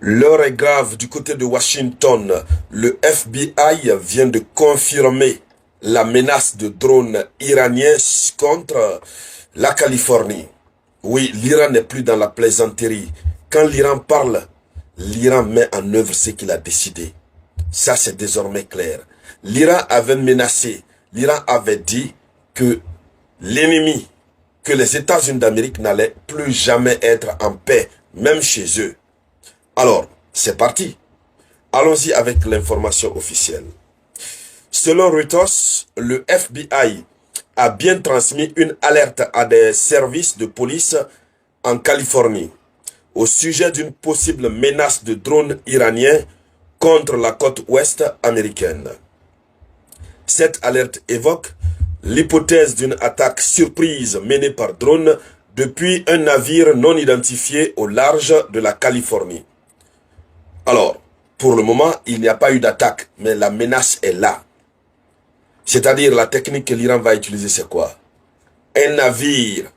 L'heure est grave du côté de Washington. Le FBI vient de confirmer la menace de drones iraniens contre la Californie. Oui, l'Iran n'est plus dans la plaisanterie. Quand l'Iran parle, l'Iran met en œuvre ce qu'il a décidé. Ça, c'est désormais clair. L'Iran avait menacé, l'Iran avait dit que l'ennemi, que les États-Unis d'Amérique n'allaient plus jamais être en paix, même chez eux. Alors, c'est parti. Allons-y avec l'information officielle. Selon Reuters, le FBI a bien transmis une alerte à des services de police en Californie au sujet d'une possible menace de drones iraniens contre la côte ouest américaine. Cette alerte évoque l'hypothèse d'une attaque surprise menée par drone depuis un navire non identifié au large de la Californie. Alors, pour le moment, il n'y a pas eu d'attaque, mais la menace est là. C'est-à-dire, la technique que l'Iran va utiliser, c'est quoi? Un navire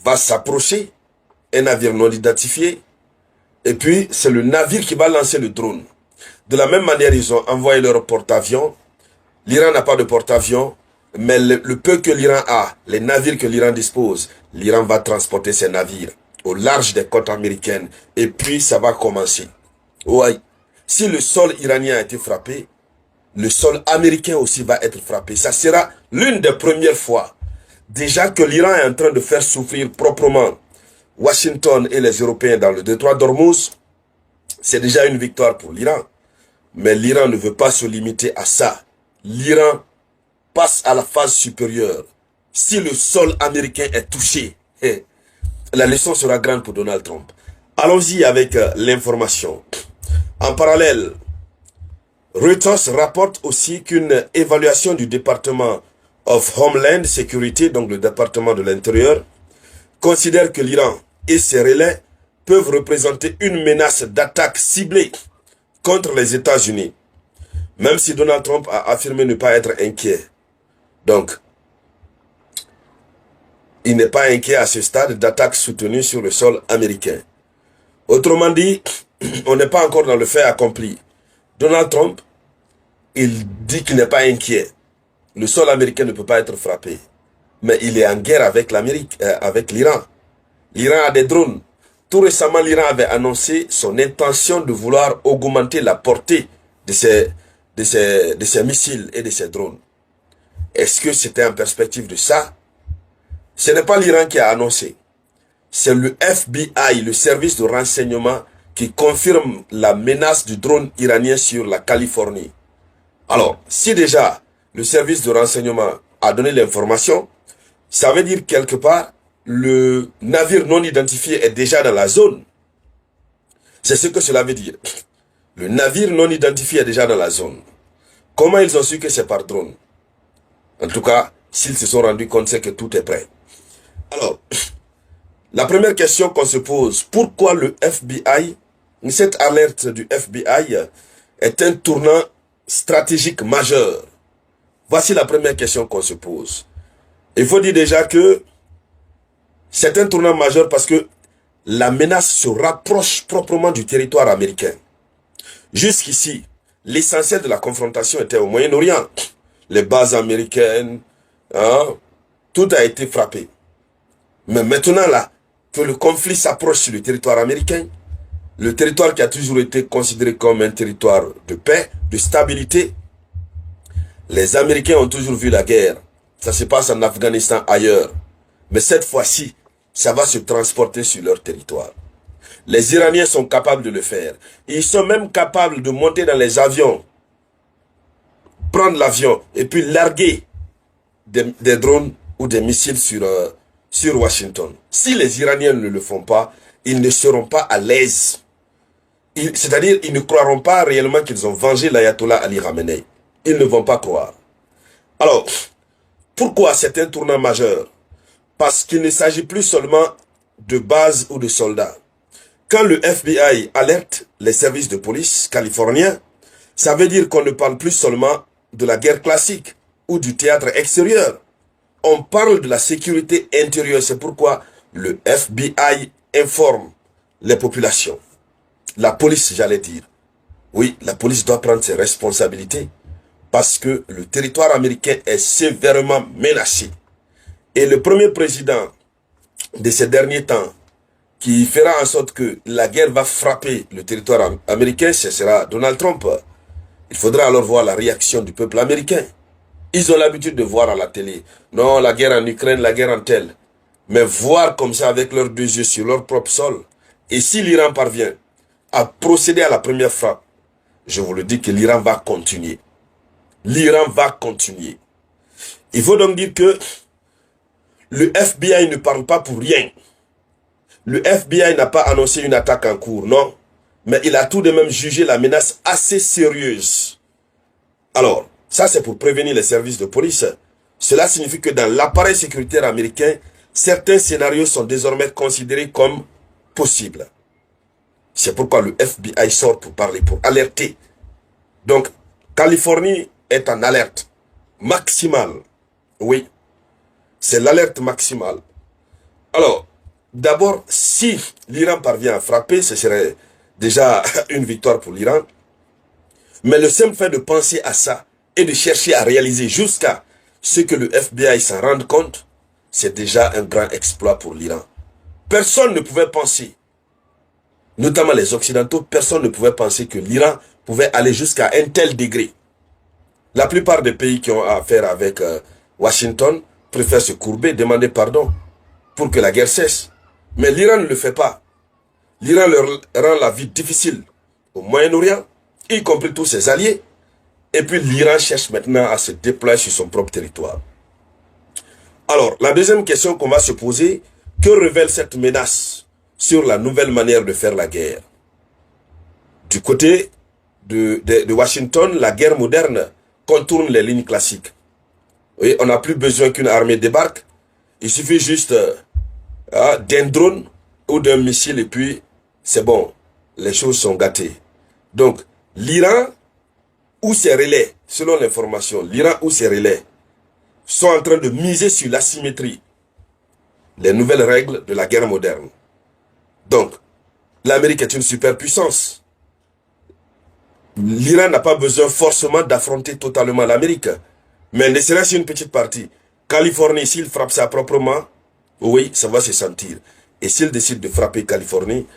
va s'approcher, un navire non identifié, et puis c'est le navire qui va lancer le drone. De la même manière, ils ont envoyé leur porte-avions. L'Iran n'a pas de porte-avions, mais le peu que l'Iran a, les navires que l'Iran dispose, l'Iran va transporter ces navires au large des côtes américaines, et puis ça va commencer. Ouais. Si le sol iranien a été frappé, le sol américain aussi va être frappé. Ça sera l'une des premières fois déjà que l'Iran est en train de faire souffrir proprement Washington et les Européens dans le détroit d'Ormuz. C'est déjà une victoire pour l'Iran. Mais l'Iran ne veut pas se limiter à ça. L'Iran passe à la phase supérieure. Si le sol américain est touché, la leçon sera grande pour Donald Trump. Allons-y avec l'information. En parallèle, Reuters rapporte aussi qu'une évaluation du département of Homeland Security, donc le département de l'Intérieur, considère que l'Iran et ses relais peuvent représenter une menace d'attaque ciblée contre les États-Unis, même si Donald Trump a affirmé ne pas être inquiet. Donc, il n'est pas inquiet à ce stade d'attaque soutenue sur le sol américain. Autrement dit, on n'est pas encore dans le fait accompli. Donald Trump, il dit qu'il n'est pas inquiet. Le sol américain ne peut pas être frappé. Mais il est en guerre avec l'Amérique, avec l'Iran. L'Iran a des drones. Tout récemment, l'Iran avait annoncé son intention de vouloir augmenter la portée de ses missiles et de ses drones. Est-ce que c'était en perspective de ça? Ce n'est pas l'Iran qui a annoncé. C'est le FBI, le service de renseignement, qui confirme la menace du drone iranien sur la Californie. Alors, si déjà le service de renseignement a donné l'information, ça veut dire quelque part, le navire non identifié est déjà dans la zone. C'est ce que cela veut dire. Le navire non identifié est déjà dans la zone. Comment ils ont su que c'est par drone? En tout cas, s'ils se sont rendus compte, c'est que tout est prêt. Alors, la première question qu'on se pose, pourquoi le FBI, cette alerte du FBI est un tournant stratégique majeur? Voici la première question qu'on se pose. Il faut dire déjà que c'est un tournant majeur parce que la menace se rapproche proprement du territoire américain. Jusqu'ici, l'essentiel de la confrontation était au Moyen-Orient. Les bases américaines, tout a été frappé. Mais maintenant là, que le conflit s'approche sur le territoire américain, le territoire qui a toujours été considéré comme un territoire de paix, de stabilité, les Américains ont toujours vu la guerre. Ça se passe en Afghanistan, ailleurs. Mais cette fois-ci, ça va se transporter sur leur territoire. Les Iraniens sont capables de le faire. Ils sont même capables de monter dans les avions, prendre l'avion et puis larguer des drones ou des missiles sur Washington. Si les Iraniens ne le font pas, ils ne seront pas à l'aise. C'est-à-dire, ils ne croiront pas réellement qu'ils ont vengé l'ayatollah Ali Khamenei. Ils ne vont pas croire. Alors, pourquoi c'est un tournant majeur? Parce qu'il ne s'agit plus seulement de bases ou de soldats. Quand le FBI alerte les services de police californiens, ça veut dire qu'on ne parle plus seulement de la guerre classique ou du théâtre extérieur. On parle de la sécurité intérieure. C'est pourquoi le FBI informe les populations. la police, j'allais dire. Oui, la police doit prendre ses responsabilités parce que le territoire américain est sévèrement menacé. Et le premier président de ces derniers temps qui fera en sorte que la guerre va frapper le territoire américain, ce sera Donald Trump. Il faudra alors voir la réaction du peuple américain. Ils ont l'habitude de voir à la télé, non, la guerre en Ukraine, la guerre en tel. Mais voir comme ça avec leurs deux yeux sur leur propre sol, et si l'Iran parvient à procéder à la première frappe, je vous le dis que l'Iran va continuer. L'Iran va continuer. Il faut donc dire que le FBI ne parle pas pour rien. Le FBI n'a pas annoncé une attaque en cours, non. Mais il a tout de même jugé la menace assez sérieuse. Alors, ça c'est pour prévenir les services de police. Cela signifie que dans l'appareil sécuritaire américain, certains scénarios sont désormais considérés comme possibles. C'est pourquoi le FBI sort pour parler, pour alerter. Donc, Californie est en alerte maximale. Oui, c'est l'alerte maximale. Alors, d'abord, si l'Iran parvient à frapper, ce serait déjà une victoire pour l'Iran. Mais le simple fait de penser à ça et de chercher à réaliser jusqu'à ce que le FBI s'en rende compte, c'est déjà un grand exploit pour l'Iran. Personne ne pouvait penser, notamment les Occidentaux, personne ne pouvait penser que l'Iran pouvait aller jusqu'à un tel degré. La plupart des pays qui ont affaire avec Washington préfèrent se courber, demander pardon pour que la guerre cesse. Mais l'Iran ne le fait pas. L'Iran leur rend la vie difficile au Moyen-Orient, y compris tous ses alliés. Et puis l'Iran cherche maintenant à se déployer sur son propre territoire. Alors, la deuxième question qu'on va se poser, que révèle cette menace sur la nouvelle manière de faire la guerre? Du côté de Washington, la guerre moderne contourne les lignes classiques. Oui, on n'a plus besoin qu'une armée débarque. Il suffit juste d'un drone ou d'un missile et puis c'est bon. Les choses sont gâtées. Donc, l'Iran ou ses relais, selon l'information, l'Iran ou ses relais sont en train de miser sur l'asymétrie, les nouvelles règles de la guerre moderne. Donc, l'Amérique est une superpuissance. L'Iran n'a pas besoin forcément d'affronter totalement l'Amérique. Mais ne serait-ce une petite partie. Californie, s'il frappe ça proprement, oui, ça va se sentir. Et s'il décide de frapper Californie,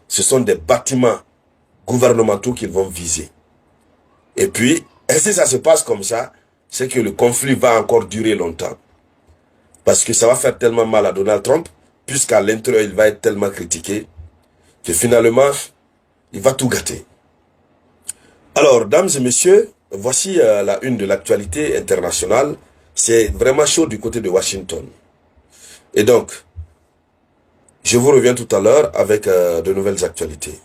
ce sont des bâtiments gouvernementaux qu'ils vont viser. Et puis, et si ça se passe comme ça, c'est que le conflit va encore durer longtemps. Parce que ça va faire tellement mal à Donald Trump, puisqu'à l'intérieur, il va être tellement critiqué, que finalement, il va tout gâter. Alors, dames et messieurs, voici la une de l'actualité internationale. C'est vraiment chaud du côté de Washington. Et donc, je vous reviens tout à l'heure avec de nouvelles actualités.